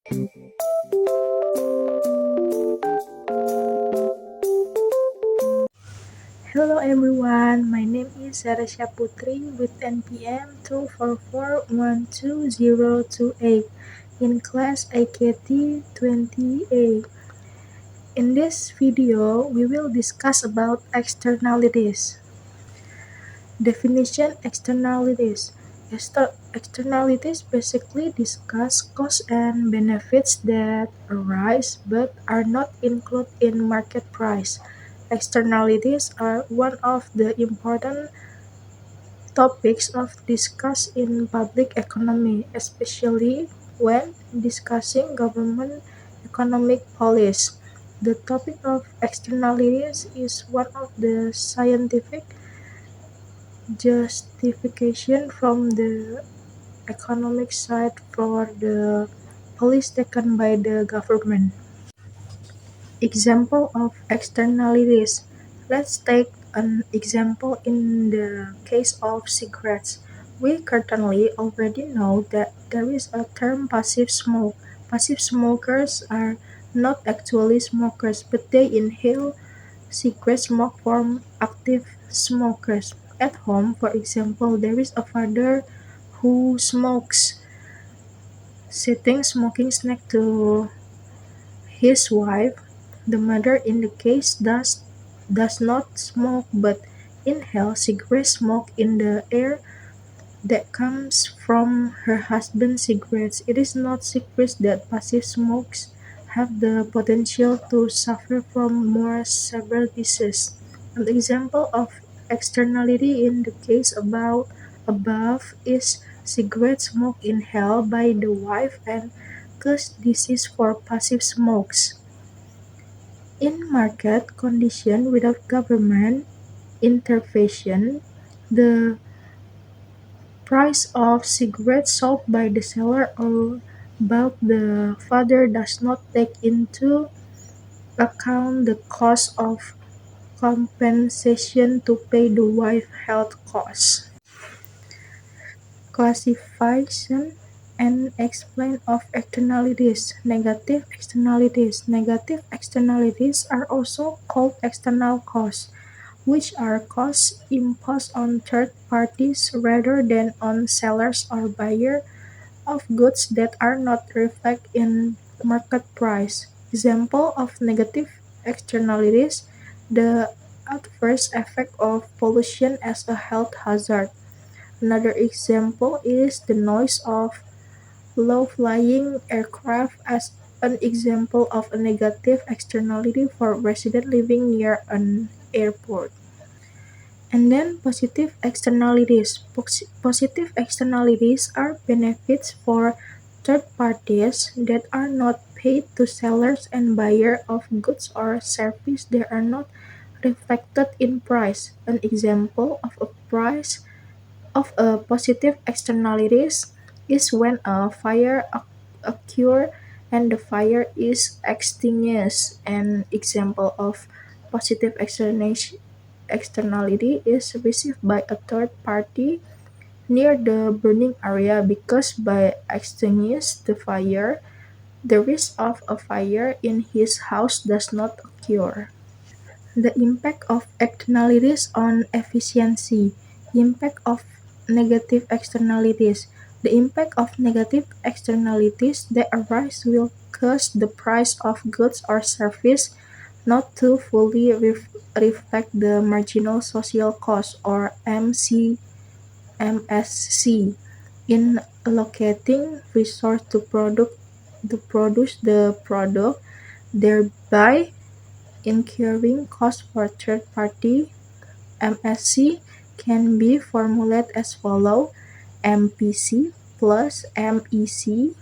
Hello everyone, my name is Sarasya Putri with NPM 244122028 in class IKT 20A. In this video, we will discuss about externalities. Definition externalities. Externalities basically discuss costs and benefits that arise but are not included in market price. Externalities are one of the important topics of discuss in public economy, especially when discussing government economic policy. The topic of externalities is one of the scientific justification from the economic side for the policy taken by the government. Example of externalities. Let's take an example in the case of cigarettes. We currently already know that there is a term passive smoke. Passive smokers are not actually smokers, but they inhale cigarette smoke from active smokers. At home, for example, there is a father who smokes, sitting smoking next to his wife. The mother in the case does not smoke but inhale cigarette smoke in the air that comes from her husband's cigarettes. It is not secret that passive smokers have the potential to suffer from more severe disease. An example of externality in the case above is cigarette smoke inhaled by the wife and cause disease for passive smokers. In market conditions without government intervention, the price of cigarettes sold by the seller or bought the father does not take into account the cost of compensation to pay the wife health costs. Classification and explain of externalities. Negative externalities. Negative externalities are also called external costs, which are costs imposed on third parties rather than on sellers or buyers of goods that are not reflected in market price. Example of negative externalities: the adverse effect of pollution as a health hazard. Another example is the noise of low-flying aircraft as an example of a negative externality for residents living near an airport. And then positive externalities. Positive externalities are benefits for third parties that are not paid to sellers and buyers of goods or services that are not reflected in price. An example of a price of a positive externalities is when a fire occurs and the fire is extinguished. An example of positive externality is received by a third party near the burning area because by extinguishing the fire, the risk of a fire in his house does not occur. The impact of externalities on efficiency. Impact of negative externalities. The impact of negative externalities that arise will cause the price of goods or service not to fully reflect the marginal social cost or MSC in allocating resources to produce the product, thereby incurring costs for third party. MSC can be formulated as follows: MPC plus MEC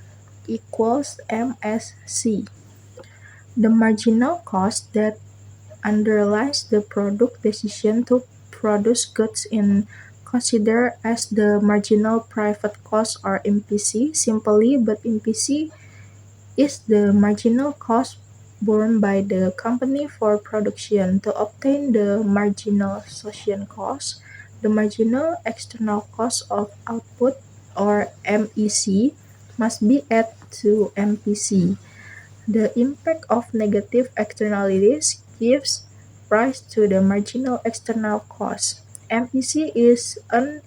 equals MSC. The marginal cost that underlies the product decision to produce goods is considered as the marginal private cost or MPC simply, but MPC is the marginal cost borne by the company for production. To obtain the marginal social cost, the marginal external cost of output or MEC must be added to MPC. The impact of negative externalities gives rise to the marginal external cost. MPC is an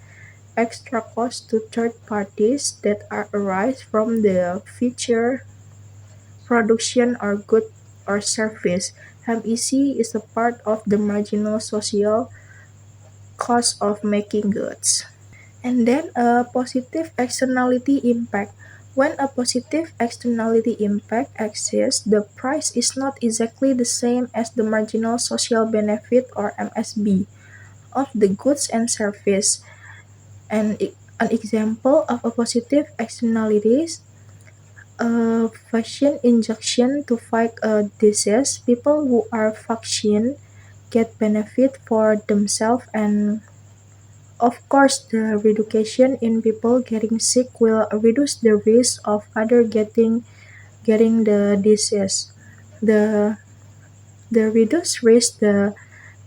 extra cost to third parties that arise from the future production or good or service. MPC is a part of the marginal social cost of making goods. And then a positive externality impact. When a positive externality impact exists, the price is not exactly the same as the marginal social benefit or MSB of the goods and service. And an example of a positive externality is a vaccine injection to fight a disease. People who are vaccinated get benefit for themselves, and of course, the reduction in people getting sick will reduce the risk of other getting the disease. The the reduced risk the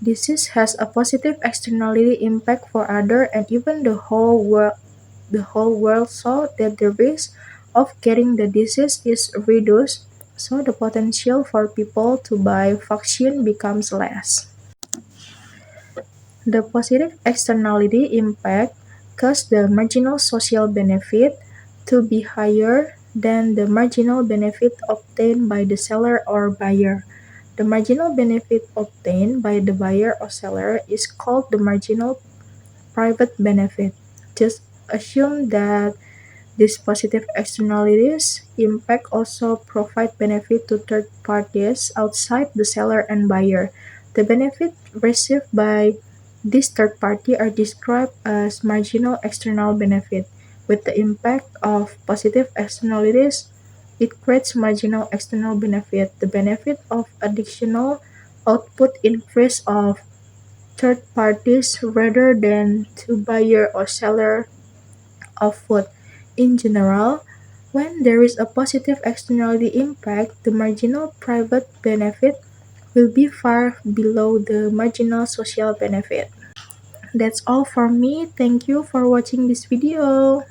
disease has a positive externality impact for other and even the whole world, so that the risk of getting the disease is reduced, so the potential for people to buy vaccine becomes less. The positive externality impact causes the marginal social benefit to be higher than the marginal benefit obtained by the seller or buyer. The marginal benefit obtained by the buyer or seller is called the marginal private benefit. Just assume that these positive externalities impact also provide benefit to third parties outside the seller and buyer. The benefit received by this third party are described as marginal external benefit. With the impact of positive externalities, it creates marginal external benefit. The benefit of additional output increase of third parties rather than to buyer or seller of food. In general, when there is a positive externality impact, the marginal private benefit will be far below the marginal social benefit. That's all for me. Thank you for watching this video.